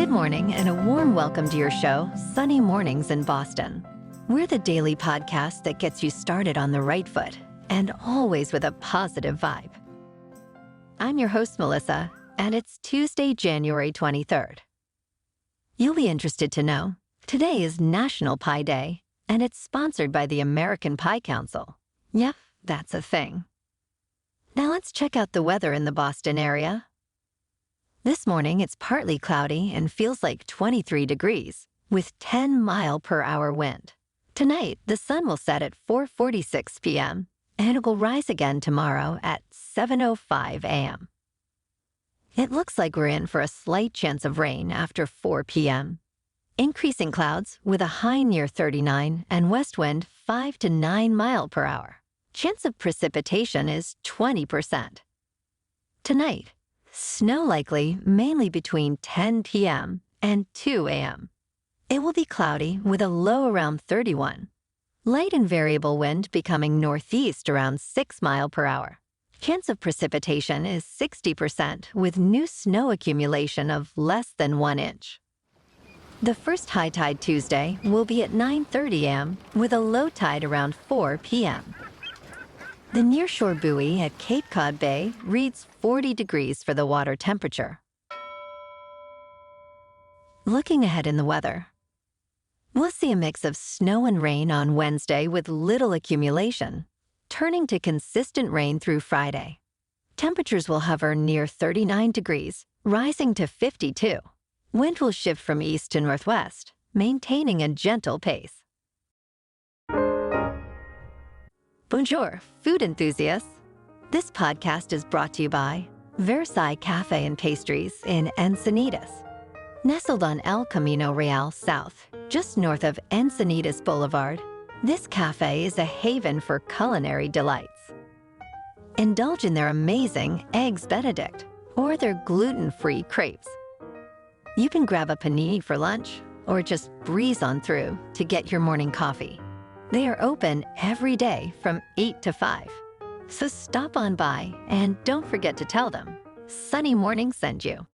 Good morning and a warm welcome to your show, Sunny Mornings in Boston. We're the daily podcast that gets you started on the right foot and always with a positive vibe. I'm your host, Melissa, and it's Tuesday, January 23rd. You'll be interested to know, today is National Pie Day, and it's sponsored by the American Pie Council. Yep, that's a thing. Now let's check out the weather in the Boston area. This morning, it's partly cloudy and feels like 23 degrees, with 10-mile-per-hour wind. Tonight, the sun will set at 4:46 p.m., and it will rise again tomorrow at 7:05 a.m. It looks like we're in for a slight chance of rain after 4 p.m. Increasing clouds with a high near 39 and west wind 5 to 9 miles per hour. Chance of precipitation is 20%. Tonight, snow likely mainly between 10 p.m. and 2 a.m. It will be cloudy with a low around 31. Light and variable wind becoming northeast around 6 miles per hour. Chance of precipitation is 60% with new snow accumulation of less than 1 inch. The first high tide Tuesday will be at 9:30 a.m. with a low tide around 4 p.m. The nearshore buoy at Cape Cod Bay reads 40 degrees for the water temperature. Looking ahead in the weather, we'll see a mix of snow and rain on Wednesday with little accumulation, turning to consistent rain through Friday. Temperatures will hover near 39 degrees, rising to 52. Wind will shift from east to northwest, maintaining a gentle pace. Bonjour, food enthusiasts. This podcast is brought to you by Versailles Cafe and Pastries in Encinitas. Nestled on El Camino Real South, just north of Encinitas Boulevard, this cafe is a haven for culinary delights. Indulge in their amazing Eggs Benedict or their gluten-free crepes. You can grab a panini for lunch or just breeze on through to get your morning coffee. They are open every day from 8 to 5. So stop on by and don't forget to tell them Sunny Morning sent you.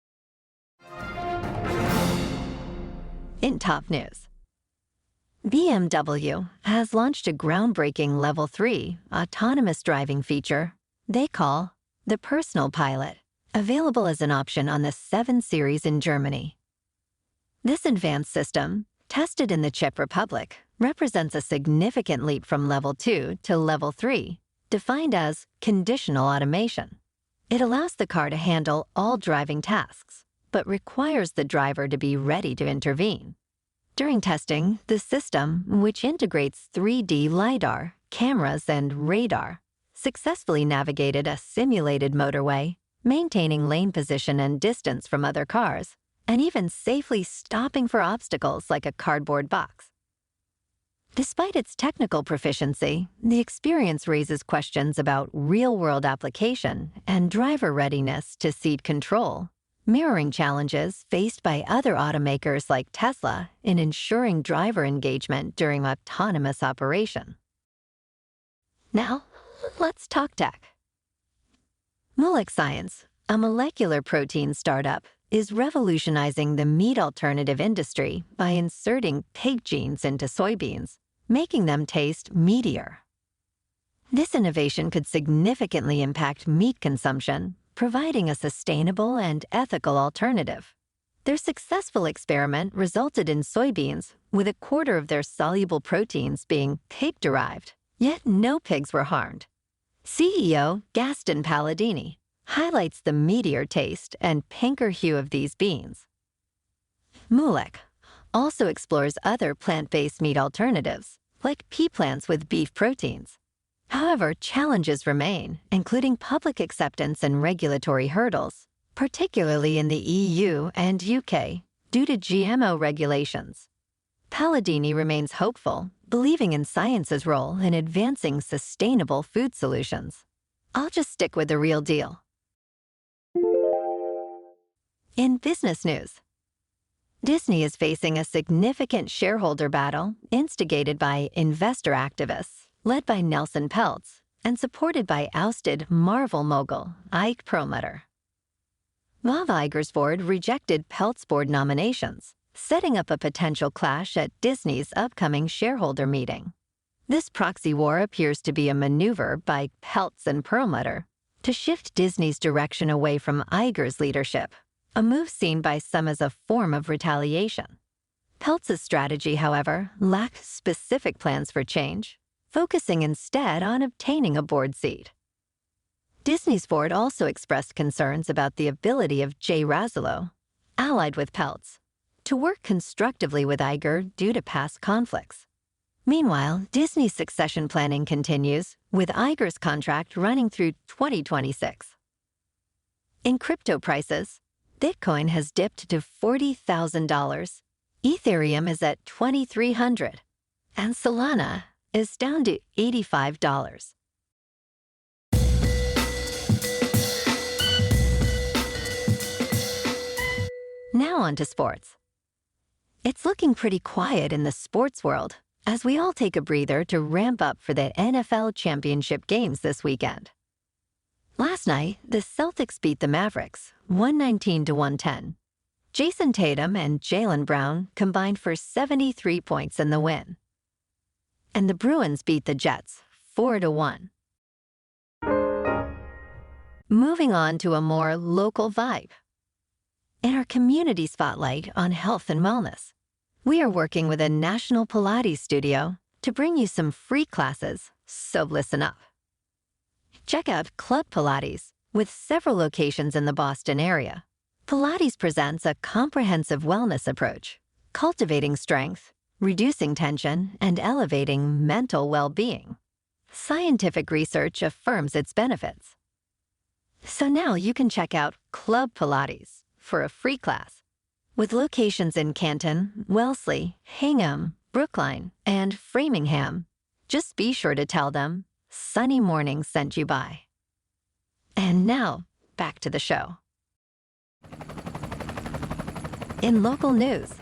In top news, BMW has launched a groundbreaking Level 3 autonomous driving feature they call the Personal Pilot, available as an option on the 7 Series in Germany. This advanced system, tested in the Czech Republic, represents a significant leap from Level 2 to Level 3, defined as conditional automation. It allows the car to handle all driving tasks, but requires the driver to be ready to intervene. During testing, the system, which integrates 3D LiDAR, cameras, and radar, successfully navigated a simulated motorway, maintaining lane position and distance from other cars, and even safely stopping for obstacles like a cardboard box. Despite its technical proficiency, the experience raises questions about real-world application and driver readiness to cede control, mirroring challenges faced by other automakers like Tesla in ensuring driver engagement during autonomous operation. Now, let's talk tech. Moolec Science, a molecular protein startup, is revolutionizing the meat alternative industry by inserting pig genes into soybeans, making them taste meatier. This innovation could significantly impact meat consumption, providing a sustainable and ethical alternative. Their successful experiment resulted in soybeans with a quarter of their soluble proteins being pig-derived, yet no pigs were harmed. CEO Gaston Palladini highlights the meatier taste and pinker hue of these beans. Moolec also explores other plant-based meat alternatives, like pea plants with beef proteins. However, challenges remain, including public acceptance and regulatory hurdles, particularly in the EU and UK, due to GMO regulations. Palladini remains hopeful, believing in science's role in advancing sustainable food solutions. I'll just stick with the real deal. In business news, Disney is facing a significant shareholder battle instigated by investor activists, led by Nelson Peltz, and supported by ousted Marvel mogul Ike Perlmutter. Bob Iger's board rejected Pelt's board nominations, setting up a potential clash at Disney's upcoming shareholder meeting. This proxy war appears to be a maneuver by Peltz and Perlmutter to shift Disney's direction away from Iger's leadership, a move seen by some as a form of retaliation. Peltz's strategy, however, lacked specific plans for change, focusing instead on obtaining a board seat. Disney's board also expressed concerns about the ability of Jay Razilo, allied with Peltz, to work constructively with Iger due to past conflicts. Meanwhile, Disney's succession planning continues, with Iger's contract running through 2026. In crypto prices, Bitcoin has dipped to $40,000, Ethereum is at $2,300, and Solana is down to $85. Now on to sports. It's looking pretty quiet in the sports world as we all take a breather to ramp up for the NFL championship games this weekend. Last night, the Celtics beat the Mavericks 119-110. Jason Tatum and Jaylen Brown combined for 73 points in the win. And the Bruins beat the Jets 4-1. Moving on to a more local vibe. In our community spotlight on health and wellness, we are working with a national Pilates studio to bring you some free classes, so listen up. Check out Club Pilates, with several locations in the Boston area. Pilates presents a comprehensive wellness approach, cultivating strength, reducing tension, and elevating mental well-being. Scientific research affirms its benefits. So now you can check out Club Pilates for a free class. With locations in Canton, Wellesley, Hingham, Brookline, and Framingham, just be sure to tell them Sunny Morning sent you by. And now, back to the show. In local news,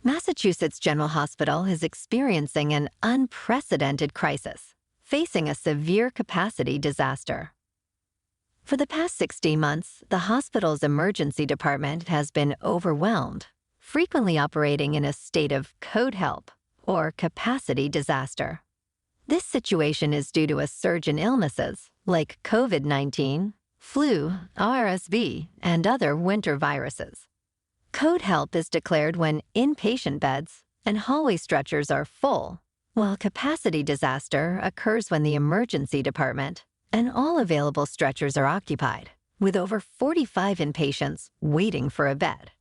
Massachusetts General Hospital is experiencing an unprecedented crisis, facing a severe capacity disaster. For the past 16 months, the hospital's emergency department has been overwhelmed, frequently operating in a state of code help or capacity disaster. This situation is due to a surge in illnesses like COVID-19, flu, RSV, and other winter viruses. Code help is declared when inpatient beds and hallway stretchers are full, while capacity disaster occurs when the emergency department and all available stretchers are occupied, with over 45 inpatients waiting for a bed.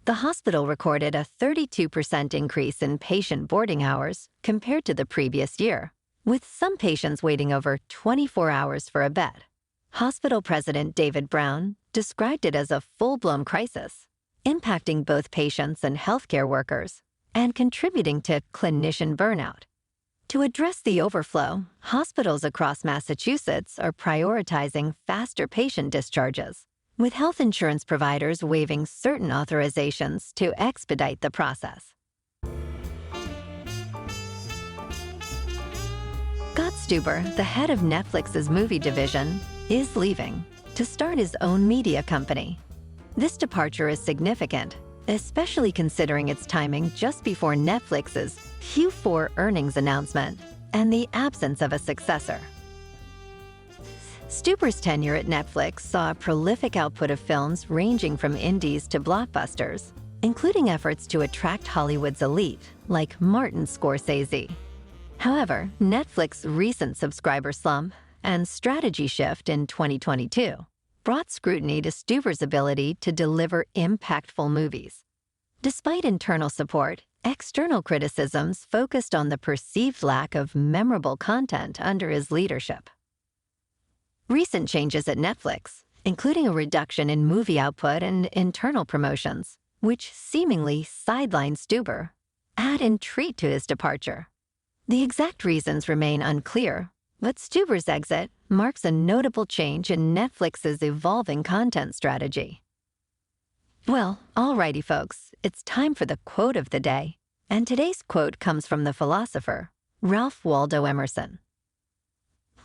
The hospital recorded a 32% increase in patient boarding hours compared to the previous year, with some patients waiting over 24 hours for a bed. Hospital President David Brown described it as a full-blown crisis, impacting both patients and healthcare workers, and contributing to clinician burnout. To address the overflow, hospitals across Massachusetts are prioritizing faster patient discharges, with health insurance providers waiving certain authorizations to expedite the process. Scott Stuber, the head of Netflix's movie division, is leaving to start his own media company. This departure is significant, especially considering its timing just before Netflix's Q4 earnings announcement and the absence of a successor. Stuber's tenure at Netflix saw a prolific output of films ranging from indies to blockbusters, including efforts to attract Hollywood's elite, like Martin Scorsese. However, Netflix's recent subscriber slump and strategy shift in 2022 brought scrutiny to Stuber's ability to deliver impactful movies. Despite internal support, external criticisms focused on the perceived lack of memorable content under his leadership. Recent changes at Netflix, including a reduction in movie output and internal promotions, which seemingly sidelined Stuber, add intrigue to his departure. The exact reasons remain unclear, but Stuber's exit marks a notable change in Netflix's evolving content strategy. Well, alrighty folks, it's time for the quote of the day. And today's quote comes from the philosopher, Ralph Waldo Emerson.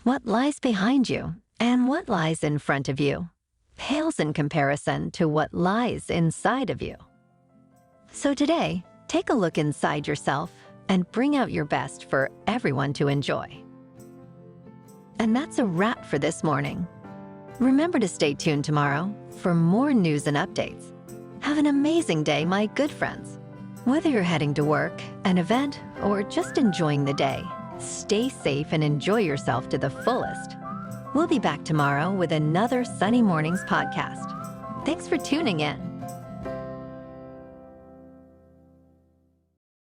What lies behind you and what lies in front of you? pales in comparison to what lies inside of you. So today, take a look inside yourself and bring out your best for everyone to enjoy. And that's a wrap for this morning. Remember to stay tuned tomorrow for more news and updates. Have an amazing day, my good friends. Whether you're heading to work, an event, or just enjoying the day, stay safe and enjoy yourself to the fullest. We'll be back tomorrow with another Sunny Mornings podcast. Thanks for tuning in.